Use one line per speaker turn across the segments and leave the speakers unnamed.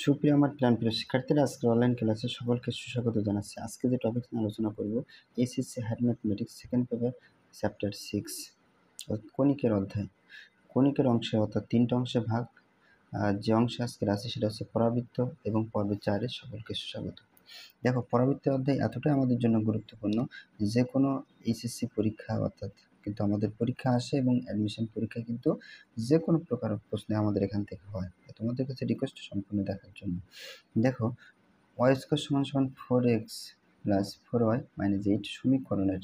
সুপ্রিয় আমার প্রিয় শিক্ষার্থীরা, আজকে অনলাইন ক্লাসে সকলকে সুস্বাগত জানাচ্ছি। আজকে যে টপিক নিয়ে আলোচনা করব, HSC higher mathematics second paper chapter 6 কণিকের অধ্যায়। কণিকের অংশে অর্থাৎ 3টা অংশে ভাগ। যে অংশে আজকের আছে সেটা হচ্ছে পরাবৃত্ত এবং পর্ব 4-এ সকলকে সুস্বাগত। দেখো, পরাবৃত্তের অধ্যায় এতটাই আমাদের জন্য গুরুত্বপূর্ণ, যে কোনো এইচএসসি পরীক্ষা অর্থাৎ কিন্তু আমাদের পরীক্ষা আসে এবং অ্যাডমিশন পরীক্ষা কিন্তু যে কোনো প্রকার প্রশ্নে আমাদের এখান থেকে হয়। তোমাদের কাছে রিকোয়েস্ট সম্পূর্ণ দেখার জন্য। দেখো, ওয়াই স্কোয়ার সমান সমান 4x প্লাস 4y মাইনাস 8 সমীকরণের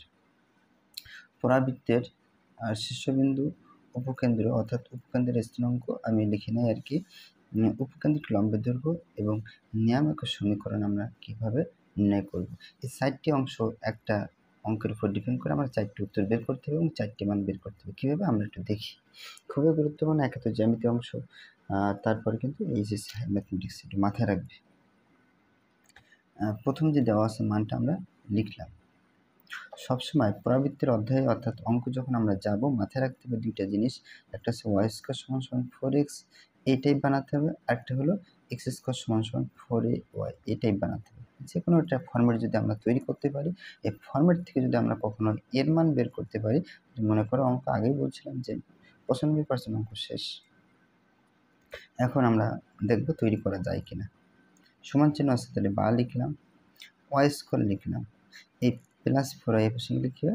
পরাবৃত্তের শীর্ষবিন্দু উপকেন্দ্র অর্থাৎ উপকেন্দ্রের স্থানাঙ্ক আমি লিখি নাই আর কি। উপকেন্দ্রিক লম্বের দৈর্ঘ্য এবং নিয়ামকের সমীকরণ আমরা কিভাবে নির্ণয় করব। এই 4টি অংশ একটা অঙ্কের উপর ডিপেন্ড করে আমরা 4টি উত্তর বের করতে হবে এবং 4টি মান বের করতে হবে। কীভাবে আমরা একটু দেখি। খুবই গুরুত্বপূর্ণ, একে তো জ্যামিতি অংশ, তারপরে কিন্তু এইচএসসি হায়ার ম্যাথমেটিক্স একটু মাথায় রাখবে। প্রথম যে দেওয়া আছে মানটা আমরা লিখলাম। সবসময় পরাবৃত্তের অধ্যায়ে অর্থাৎ অঙ্ক যখন আমরা যাব, মাথায় রাখতে হবে দুইটা জিনিস। একটা হচ্ছে ওয়াই স্কোয়ার সমান সমান 4x, এই টাইপ বানাতে হবে। আরেকটা হলো এক্স স্কোয়ার সমান সমান 4ay, এই টাইপ বানাতে হবে। যে কোনো একটা ফর্মেট যদি আমরা তৈরি করতে পারি, এই ফর্মেট থেকে যদি আমরা কখনো এর মান বের করতে পারি, মনে করো অঙ্ক আগেই বলছিলাম যে 95% অঙ্ক শেষ। এখন আমরা দেখব তৈরি করা যায় কিনা। সমান চিহ্ন আছে, তাহলে বা লিখলাম, ওয়াই স্কোয়ার লিখলাম, এই প্লাস 4y পাশে লিখে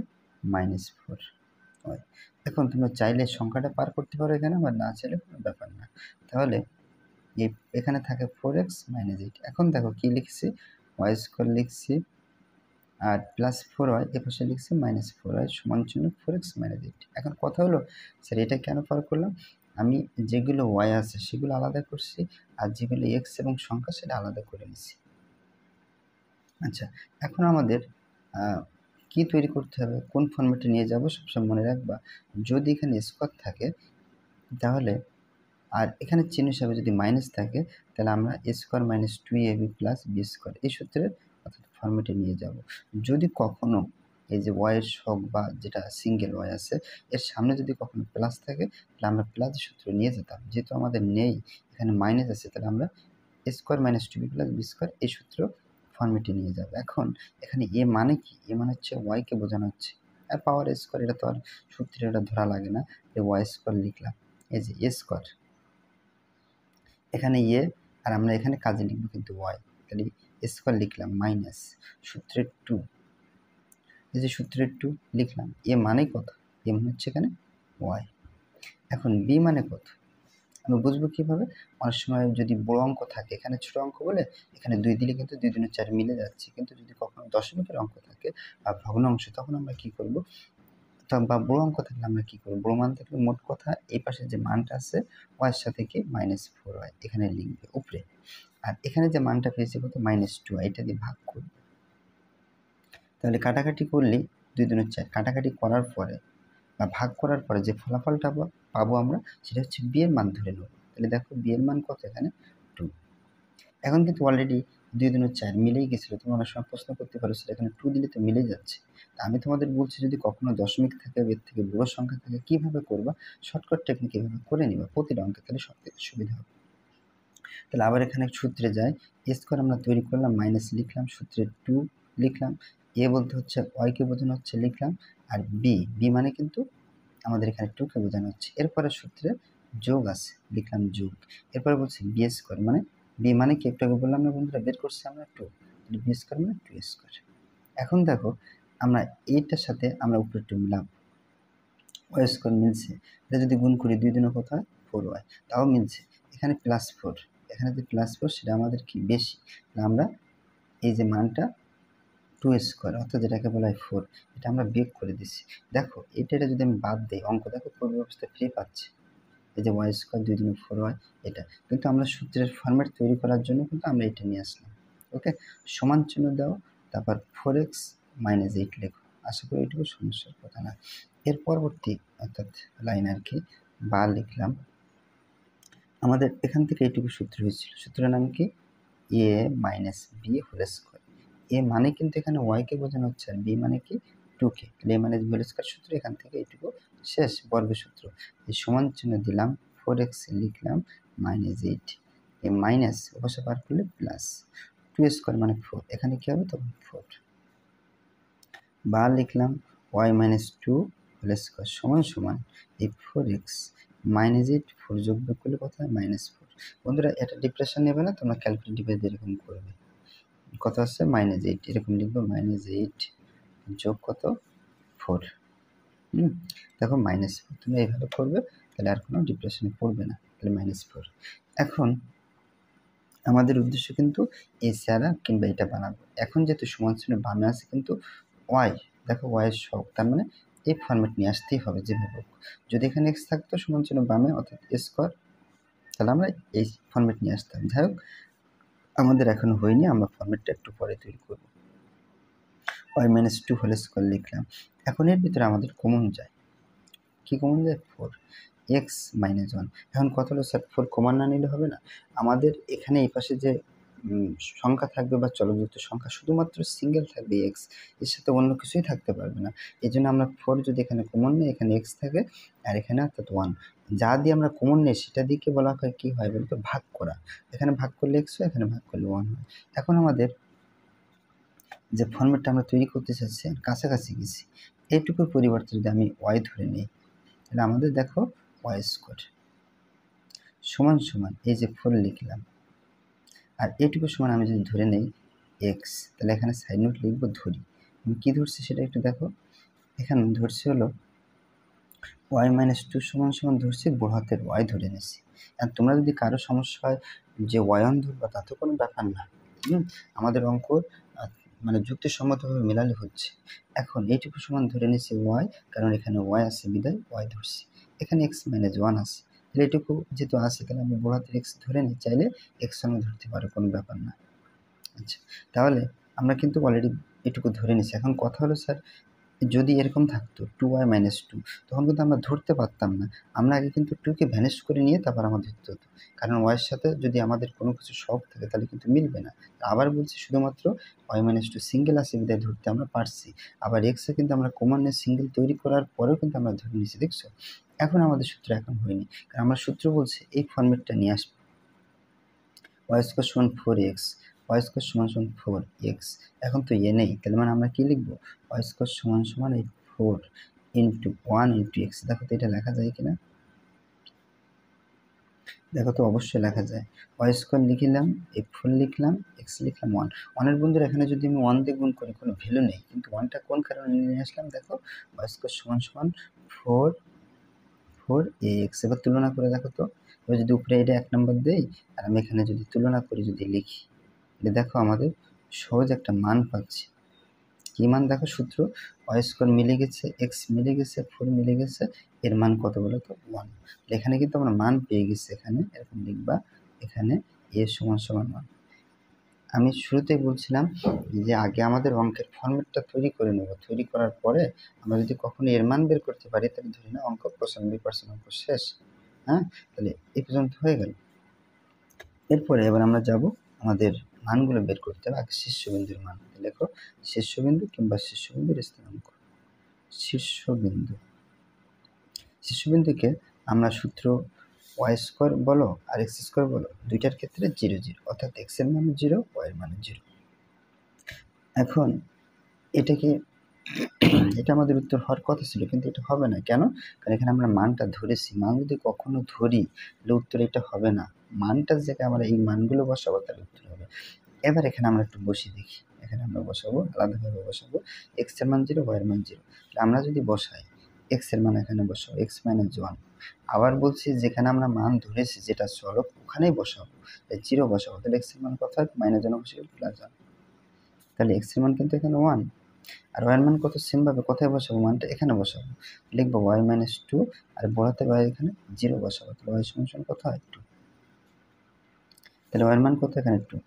-4y। এখন তোমরা চাইলে সংখ্যাটা পার করতে পারো এখানে, বা না চাইলে কোনো ব্যাপার না। তাহলে এখানে থাকে 4x - 8। এখন দেখো কি লিখছি, ওয়াই স্কোয়ার লিখছি আর প্লাস 4y এ পাশে লিখছি -4y সমান চিহ্ন 4x - 8। এখন কথা হলো, স্যার এটা কেন পার করলাম? আমি যেগুলো ওয়াই আছে সেগুলো আলাদা করছি, আর যেগুলো এক্স এবং সংখ্যা সেটা আলাদা করে নিছি। আচ্ছা, এখন আমাদের কি তৈরি করতে হবে, কোন ফর্মেটে নিয়ে যাব সবসময় মনে রাখবা। যদি এখানে স্কোয়ার থাকে তাহলে, আর এখানে চিহ্ন হিসাবে যদি মাইনাস থাকে, তাহলে আমরা square minus 2ab plus B square এই সূত্রের অর্থাৎ ফর্মেটে নিয়ে যাব। যদি কখনো এই যে ওয়াইয়ের শক বা যেটা সিঙ্গেল ওয়াই আছে এর সামনে যদি কখনো প্লাস থাকে, তাহলে আমরা প্লাস সূত্র নিয়ে যেতাম। যেহেতু আমাদের নেই, এখানে মাইনাস আছে, তাহলে আমরা square minus 2b plus B square এই সূত্র ফর্মেটে নিয়ে যাবে। এখন এখানে এ মানে কি? এ মানে হচ্ছে ওয়াইকে বোঝানো হচ্ছে, আর পাওয়ার স্কোয়ার এটা তো আর সূত্রে এটা ধরা লাগে না। এই ওয়াই স্কোয়ার লিখলাম, এই যে এ স্কোয়ার, এখানে এ আর আমরা এখানে কাজে লিখবো কিন্তু ওয়াই, তাহলে স্কোয়ার লিখলাম মাইনাস সূত্রের 2, এই যে সূত্রের 2 লিখলাম। এ মানে কত? এ মানে হচ্ছে এখানে ওয়াই। এখন বি মানে কত আমি বুঝবো কীভাবে? অনেক সময় যদি বড় অঙ্ক থাকে, এখানে ছোট অঙ্ক বলে এখানে 2 দিলে কিন্তু 2 দুগুণে 4 মিলে যাচ্ছে। কিন্তু যদি কখনো দশমিকের অঙ্ক থাকে বা ভগ্নাংশ, তখন আমরা কী করব, বা বড় অঙ্ক থাকলে আমরা কী করব, বড় মান থাকলে মোট কথা এই পাশে যে মানটা আছে ওয়ার সাথে কি -4y এখানে লিখবে উপরে, আর এখানে যে মানটা পেয়েছে কত -2y, এটা দিয়ে ভাগ করব। তাহলে কাটাকাটি করলে 2 দুগুণে 4, কাটাকাটি করার পরে বা ভাগ করার পরে যে ফলাফলটা পাবো আমরা, সেটা হচ্ছে বি এর মান ধরে নেব। তাহলে দেখো বি এর মান কত, এখানে 2। এখন কিন্তু অলরেডি 2 দুগুণে 4 মিলেই গেছিলো। তোমরা অনেক সময় প্রশ্ন করতে পারো, সেটা এখানে 2 দিলে তো মিলে যাচ্ছে। তা আমি তোমাদের বলছি, যদি কখনো দশমিক থাকে, এর থেকে বড় সংখ্যা থাকে, কীভাবে করবা? শর্টকাট টেকনিক এভাবে করে নিবা প্রতিটা অঙ্কে, তাহলে সবথেকে সুবিধা হবে। তাহলে আবার এখানে সূত্রে যাই, এ স্কোয়ার আমরা তৈরি করলাম, মাইনাস লিখলাম, সূত্রে 2 লিখলাম, এ বলতে হচ্ছে ওয়াইকে বোঝানো হচ্ছে লিখলাম, আর বি মানে কিন্তু আমাদের এখানে 2কে বোঝানো হচ্ছে। এরপরে সূত্রে যোগ আছে, লিখলাম যোগ। এরপরে বলছি বি স্কোয়ার, মানে বি মানে কি একটু আগে বললাম না বন্ধুরা, বের করছি আমরা 2, বি স্কোয়ার মানে 2 স্কোয়ার। এখন দেখো, আমরা এইটার সাথে আমরা উপরে 2 মিলাম, ওয়াই স্কোয়ার মিলছে। এটা যদি গুণ করি 2 দিনের কথা 4y, তাও মিলছে। এখানে +4, এখানে যে +4 সেটা আমাদের কি বেশি, আমরা এই যে মানটা 2 স্কোয়ার অর্থাৎ যেটাকে বলা হয় 4, এটা আমরা বিয়োগ করে দিচ্ছি। দেখো এটা যদি আমি বাদ দিই, অঙ্ক দেখো পূর্ব অবস্থায় ফিরে পাচ্ছি। এই যে ওয়াই স্কোয়ার 2 দুগুণে 4y, এটা কিন্তু আমরা সূত্রের ফরম্যাট তৈরি করার জন্য কিন্তু আমরা এটা নিয়ে আসলাম। ওকে, সমান চিহ্ন দাও, তারপর 4x - 8 লেখো। আশা করি এটুকু সমস্যার কথা না। এর পরবর্তী অর্থাৎ লাইন আর কি, বা লিখলাম। আমাদের এখান থেকে এইটুকু সূত্র হয়েছিল, সূত্রের নাম কি? a - b whole square. এ মানে কিন্তু এখানে ওয়াইকে বোঝানো হচ্ছে, আর বি মানে কি 2কে, তাহলে a - b হোল স্কোয়ার সূত্র এখান থেকে এইটুকু শেষ বর্গের সূত্র। এই সমান চিহ্ন দিলাম, 4x লিখলাম -8, এই মাইনাস ওপাশে পার করলে প্লাস 2 স্কোয়ার মানে 4, এখানে কী হবে তখন 4, বা লিখলাম y মাইনাস 2 হোল স্কোয়ার সমান সমান এই 4x মাইনাস 8, 4 যোগ বিয়োগ করলে কত হয় -4। বন্ধুরা এটা ডিপ্রেশন নেবে না, তোমরা ক্যালকুলেটিভে এরকম করবে, কত আসছে -8, এরকম লিখবো -8 যোগ কত 4, দেখো -4 তুমি এইভাবে করবে, তাহলে আর কোনো ডিপ্রেশনে পড়বে না, তাহলে -4। এখন আমাদের উদ্দেশ্য কিন্তু এই স্যারা কিংবা এটা বানাবো। এখন যেহেতু সমান চিহ্ন বামে আছে কিন্তু ওয়াই, দেখো ওয়াইয়ের সহগ, তার মানে এই ফর্মেট নিয়ে আসতেই হবে যেভাবে হোক। যদি এখানে এক্স থাকতো সমান চিহ্ন বামে অর্থাৎ এ স্কোয়ার, তাহলে আমরা এই ফর্মেট নিয়ে আসতাম। যাই হোক আমাদের এখনো হয়নি, আমরা ফর্মেটটা একটু পরে তৈরি করব। ওয়াই মাইনাস 2 হোল স্কোয়ার লিখলাম। এখন এর ভিতরে আমাদের কমন যায়, কি কমন যায় 4, এক্স মাইনাস 1। এখন কথা হলো স্যার 4 কমন না নিলে হবে না, আমাদের এখানে এই পাশে যে সংখ্যা থাকবে বা চলকযুক্ত সংখ্যা শুধুমাত্র সিঙ্গেল থাকবে এক্স, এর সাথে অন্য কিছুই থাকতে পারবে না। এই জন্য আমরা 4 যদি এখানে কমন নিই, এখানে এক্স থাকে আর এখানে অর্থাৎ 1, যা দিয়ে আমরা কমন নিই সেটা দিয়ে কি বলা হয়, কী হয় বলতো ভাগ করা, এখানে ভাগ করলে এক্স হয়, এখানে ভাগ করলে 1 হয়। এখন আমাদের যে ফর্মেটটা আমরা তৈরি করতে চাচ্ছি কাছাকাছি গেছি, এইটুকুর পরিবর্তে যদি আমি ওয়াই ধরে নিই, তাহলে আমাদের দেখো ওয়াই স্কোয়ার সমান সমান এই যে 4 লিখলাম, আর এইটুকু সমান আমি যদি ধরে নেই এক্স, তাহলে এখানে সাইড নোট লিখবো ধরি। আমি কী ধরছি সেটা একটু দেখো, এখানে ধরছি হলো ওয়াই মাইনাস 2 সমান সমান ধরছি বড় হাতের ওয়াই ধরে নিছি। আর তোমরা যদি কারো সমস্যা হয় যে ওয়াই অন ধরবা, তাতে কোনো ব্যাপার না, আমাদের অঙ্ক মানে যুক্তিসম্মতভাবে মেলালে হচ্ছে। এখন এইটুকু সমান ধরে নিছি ওয়াই, কারণ এখানে ওয়াই আছে বিদায় ওয়াই ধরছি, এখানে এক্স মাইনাস 1 আছে, তাহলে এটুকু যেহেতু আছে তাহলে আমি বড় হাতের এক্স ধরে নিই, চাইলে এক্স সঙ্গে ধরতে পারো, কোনো ব্যাপার না। আচ্ছা, তাহলে আমরা কিন্তু অলরেডি এটুকু ধরে নিছি। এখন কথা হলো স্যার যদি এরকম থাকতো 2y মাইনাস 2, তখন কিন্তু আমরা ধরতে পারতাম না, আমরা আগে কিন্তু 2কে ভ্যানিশ করে নিয়ে তারপর আমার ধরতে হতো, কারণ ওয়াইয়ের সাথে যদি আমাদের কোনো কিছু সহগ থাকে তাহলে কিন্তু মিলবে না। আবার বলছি শুধুমাত্র y মাইনাস 2 সিঙ্গেল আছে বিদায় ধরতে আমরা পারছি, আবার এক্সে কিন্তু আমরা কমন নিয়ে সিঙ্গেল তৈরি করার পরেও কিন্তু আমরা ধরে নিয়েছি, দেখছো। এখন আমাদের সূত্র এখন হয়নি, কারণ আমরা সূত্র বলছি এই ফর্মেটটা নিয়ে আসবো, ওয়াই স্কোয়ার সমান 4x, ওয়াই স্কোয়ার সমান সমান 4x, এখন তো এ নেই, তাহলে মানে আমরা কী লিখবো, ওয়াই স্কোয়ার সমান সমান এই 4 ইন্টু 1 ইন্টু এক্স। দেখো তো এটা লেখা যায় কিনা, দেখো তো অবশ্যই লেখা যায়। ওয়াই স্কোয়ার লিখলাম, এই 4 লিখলাম, এক্স লিখলাম 1। 1 বন্ধুরা এখানে যদি আমি 1 দিয়ে গুণ করি কোনো ভ্যালু নেই, কিন্তু 1টা কোন কারণে নিয়ে আসলাম, দেখো ওয়াই স্কোয়ার সমান সমান 4 এক্স। এবার তুলনা করে দেখো তো, এবার যদি উপরে এটা 1 নম্বর দেই আর আমি এখানে যদি তুলনা করি যদি লিখি, দেখো আমাদের সহজ একটা মান পাচ্ছি। কি মান দেখো, সূত্র ওয়াই স্কোয়ার মিলে গেছে, এক্স মিলে গেছে, 4 মিলে গেছে, এর মান কত বলো তো 1। এখানে কিন্তু আমরা মান পেয়ে গেছি, এখানে এরকম লিখবা, এখানে এ সমান সমান 1। আমি শুরুতেই বলছিলাম যে আগে আমাদের অঙ্কের ফর্মেটটা তৈরি করে নেব, তৈরি করার পরে আমরা যদি কখনো এর মান বের করতে পারি তাহলে ধরি না অঙ্ক 95% অঙ্ক শেষ। হ্যাঁ, তাহলে এই পর্যন্ত হয়ে গেল। এরপরে এবার আমরা যাব আমাদের মানগুলো বের করতে হবে। আগে শীর্ষবিন্দুর মান লেখো, শীর্ষবিন্দু কিংবা শীর্ষবিন্দুর স্থানাঙ্ক। শীর্ষবিন্দুকে আমরা সূত্র ওয়াই স্কোয়ার বলো আর এক্স স্কোয়ার বলো, দুইটার ক্ষেত্রে 0 0, অর্থাৎ এক্স এর মানে 0, ওয়াই এর মানে 0। এখন এটাকে এটা আমাদের উত্তর হওয়ার কথা ছিল, কিন্তু এটা হবে না কেন, কারণ এখানে আমরা মানটা ধরেছি, মান যদি কখনো ধরি তাহলে উত্তর এটা হবে না, মানটার জায়গায় আমরা এই মানগুলো বসাবো তাহলে উত্তর হবে। এবার এখানে আমরা একটু বসিয়ে দেখি, এখানে আমরা বসাবো আলাদাভাবে বসাবো, এক্স এর মান 0, ওয়াই এর মান 0। আমরা যদি বসাই এক্স এর মান এখানে বসাবো এক্স মাইনাস 1, আবার বলছি যেখানে আমরা মান ধরেছি যেটা চলক ওখানেই বসাবো, 0 বসাবো, তাহলে এক্স এর মান কত হয় -1 বসে প্লাস 1, তাহলে এক্স এর মান কিন্তু এখানে 1, আর ওয়াই এর মান কত সেমভাবে কোথায় বসাবো, মানটা এখানে বসাবো, লিখবো ওয়াই মাইনাস 2 আর বড়াতে ওয়াই এখানে 0 বসাবো, তাহলে ওয়াই সমান সমান কত হয় 2, তাহলে ওয়াই এর মান কত এখানে 2।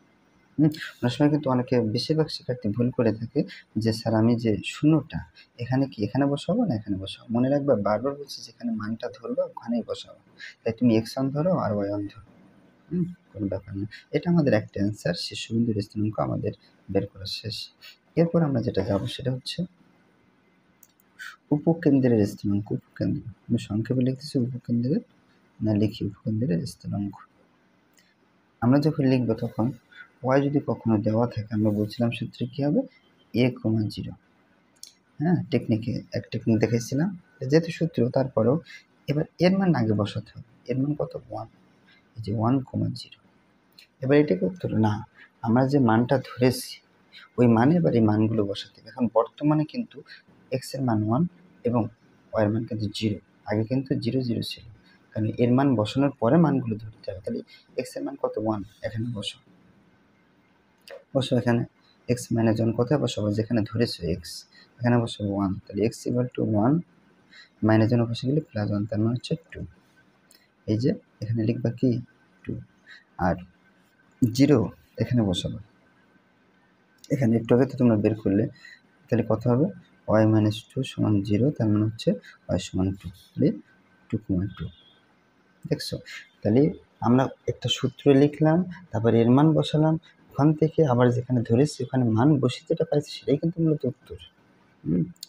অনেক সময় কিন্তু অনেকে বেশিরভাগ শিক্ষার্থী ভুল করে থাকে যে স্যার আমি যে শূন্যটা এখানে কি এখানে বসাবো না এখানে বসাবো, মনে রাখবে বারবার বলছি যেখানে মানটা ধরবা ওখানেই বসাবো, তাই তুমি এক্স অন ধরো আর ওয়াই অন ধরো, কোনো ব্যাপার না। এটা আমাদের একটা অ্যান্সার, শীর্ষবিন্দুর স্থানাঙ্ক আমাদের বের করা শেষ। এরপর আমরা যেটা যাবো সেটা হচ্ছে উপকেন্দ্রের স্থানাঙ্ক। উপকেন্দ্র আমি সংক্ষেপে লিখতেছি, উপকেন্দ্রের না লিখি উপকেন্দ্রের স্থানাঙ্ক। আমরা যখন লিখবো তখন ওয়াই যদি কখনো দেওয়া থাকে আমরা বলছিলাম সূত্রে কী হবে এ কমা জিরো। হ্যাঁ, এক টেকনিক দেখাইছিলাম, যেহেতু সূত্র তারপরেও এবার এর মান আগে বসাতে হবে। এর মান কত? 1, এই যে 1 কমা জিরো। এবার এটা কি উত্তর? না, আমরা যে মানটা ধরেছি ওই মানে এবার এই মানগুলো বসাতে হবে। এখন বর্তমানে কিন্তু এক্সের মান 1 এবং ওয়াই এর মান কিন্তু 0। আগে কিন্তু 0 0 ছিল, কারণ এর মান বসানোর পরে মানগুলো ধরতে হবে। তাহলে এক্সের মান কত? 1। এখানে বসো এখানে এক্স মাইনাস 1 কোথায় বসাবো? যেখানে ধরেছো এক্স, এখানে বসাবো 1। তাহলে এক্স ইকুয়াল টু 1 মাইনাস 1 বসে গেলে প্লাস 1, তার মানে হচ্ছে 2। এই যে এখানে লিখবা কি 2, আর 0 এখানে বসাবো। এখানে একটু আগে তো তোমরা বের করলে, তাহলে কত হবে? ওয়াই মাইনাস 2 সমান 0, তার মানে হচ্ছে ওয়াই সমান 2। তাহলে 2,2 দেখছো? তাহলে আমরা একটা সূত্র লিখলাম, তারপর এর মান বসালাম, ওখান থেকে আবার যেখানে ধরেছি ওখানে মান বসিয়ে যেটা পাইছি সেটাই কিন্তু মূলত উত্তর।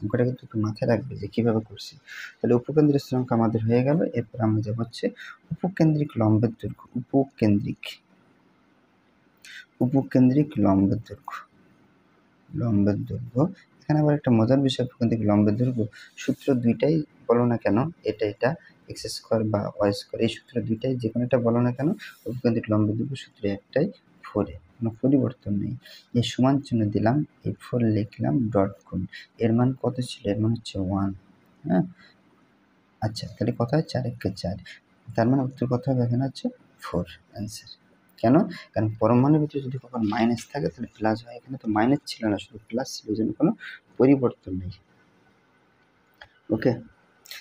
অঙ্কটা কিন্তু একটু মাথায় রাখবে যে কীভাবে করছি। তাহলে উপকেন্দ্রিক স্থিরাঙ্ক আমাদের হয়ে গেল। এরপর আমরা যাব হচ্ছে উপকেন্দ্রিক লম্বের দৈর্ঘ্য। উপকেন্দ্রিক লম্বের দৈর্ঘ্য। এখানে আবার একটা মজার বিষয়, উপকেন্দ্রিক লম্বের দৈর্ঘ্য সূত্র দুইটাই বলো না কেন, এটা এক্স স্কোয়ার বা ওয়াই স্কোয়ার, এই সূত্র দুইটাই যে কোনো একটা বলো না কেন, উপকেন্দ্রিক লম্বের দৈর্ঘ্য সূত্র একটাই, 4, কোনো পরিবর্তন নেই। এই সমান চিহ্ন দিলাম, এই 4 লিখলাম, ডট গুণ। এর মান কত ছিল? এর মান হচ্ছে 1। হ্যাঁ, আচ্ছা, তাহলে কত হয়? 4 একে 4, তার মানে উত্তর কত হবে? এখানে হচ্ছে 4 অ্যান্সার। কেন? কারণ পরমাণুর ভিতরে যদি কখনো মাইনাস থাকে তাহলে প্লাস হয়। এখানে তো মাইনাস ছিল না, শুধু প্লাস ছিল, ওই জন্য কোনো পরিবর্তন নেই। ওকে,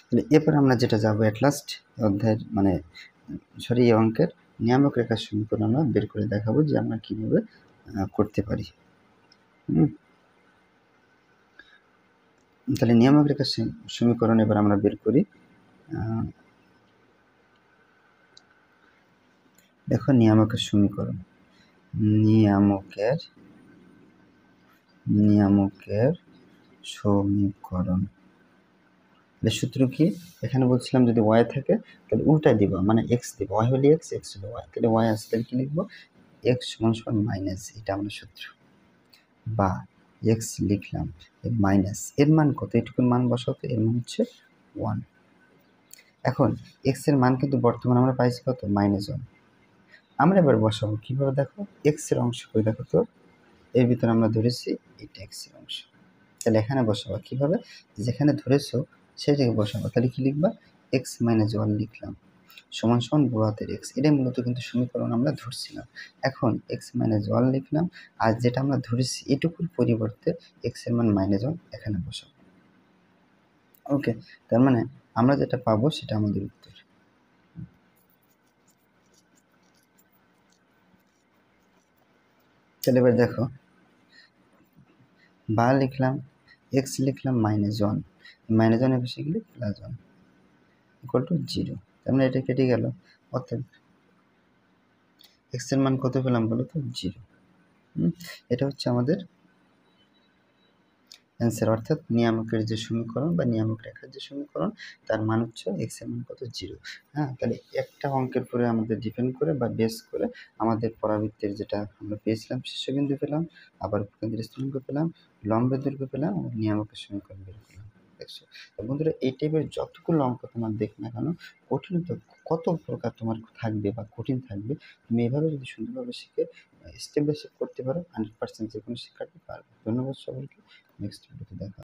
তাহলে এরপর আমরা যেটা যাবো অ্যাট লাস্ট অধ্যায়ের এই অঙ্কের নিয়ামক রেখার সমীকরণ আমরা বের করে দেখাবো যে আমরা কীভাবে করতে পারি। তাহলে নিয়ামক রেখার সমীকরণ এবার আমরা বের করি। দেখো নিয়ামকের সমীকরণ, নিয়ামকের সমীকরণ সূত্র কি? এখানে বলছিলাম যদি ওয়াই থাকে তাহলে উল্টা দিব, মানে এক্স দিব। ওয়াই হলে এক্স, এক্স হলে ওয়াই, তাহলে ওয়াই আসছে, তাহলে কি লিখবো? এক্স সমান সমান মাইনাস, এটা আমরা সূত্র, বা এক্স লিখলাম মাইনাস এর মান কত? এটুকুর মান বসাতে, এর মান হচ্ছে 1। এখন এক্স এর মান কিন্তু বর্তমানে আমরা পাইছি কত? -1। আমরা এবার বসাবো কীভাবে? দেখো এক্স এর অংশ করে দেখো তো, এর ভিতরে আমরা ধরেছি এটা এক্স এর অংশ, তাহলে এখানে বসাবো কীভাবে? যেখানে ধরেছো সেটাকে বসাবো। তাহলে কি লিখবা? এক্স মাইনাস 1 লিখলাম সমান সমান বড় হাতের এক্স, এটাই মূলত কিন্তু সমীকরণ আমরা ধরছিলাম। এখন এক্স মাইনাস 1 লিখলাম, আর যেটা আমরা ধরেছি এটুকুর পরিবর্তে এক্স এর মান -1 এখানে বসাবো। ওকে, তার মানে আমরা যেটা পাবো সেটা আমাদের উত্তর। তাহলে এবার দেখো, বা লিখলাম, এক্স লিখলাম -1, -1 বসে গেলে +1 ইকুয়াল টু 0, তার মানে এটা কেটে গেল। অর্থাৎ এক্স এর মান কত পেলাম বলো তো? 0। এটা হচ্ছে আমাদের অ্যান্সার, অর্থাৎ নিয়ামকের যে সমীকরণ বা নিয়ামক রেখার যে সমীকরণ তার মান হচ্ছে এক্স এর মান কত? 0। হ্যাঁ, তাহলে একটা অঙ্কের পরে আমাদের ডিপেন্ড করে বা বেস করে আমাদের পরাবৃত্তের যেটা আমরা পেয়েছিলাম শীর্ষবিন্দু পেলাম, আবার উপকেন্দ্রিক স্থিরাঙ্ক পেলাম, লম্বের দৈর্ঘ্য পেলাম, এবং নিয়ামকের সমীকরণ বের করলাম। দেখছো তো বন্ধুরা, এই টাইপের যতগুলো অঙ্ক তোমার দেখ না কেন, কঠিনতা কত প্রকার তোমার থাকবে বা কঠিন থাকবে, তুমি এভাবে যদি সুন্দরভাবে শিখে স্টেপ বাই স্টেপ করতে পারো, 100% যে কোনো শিক্ষার্থী পারবে। ধন্যবাদ সবাইকে। নেক্সট ভিডিওতে দেখা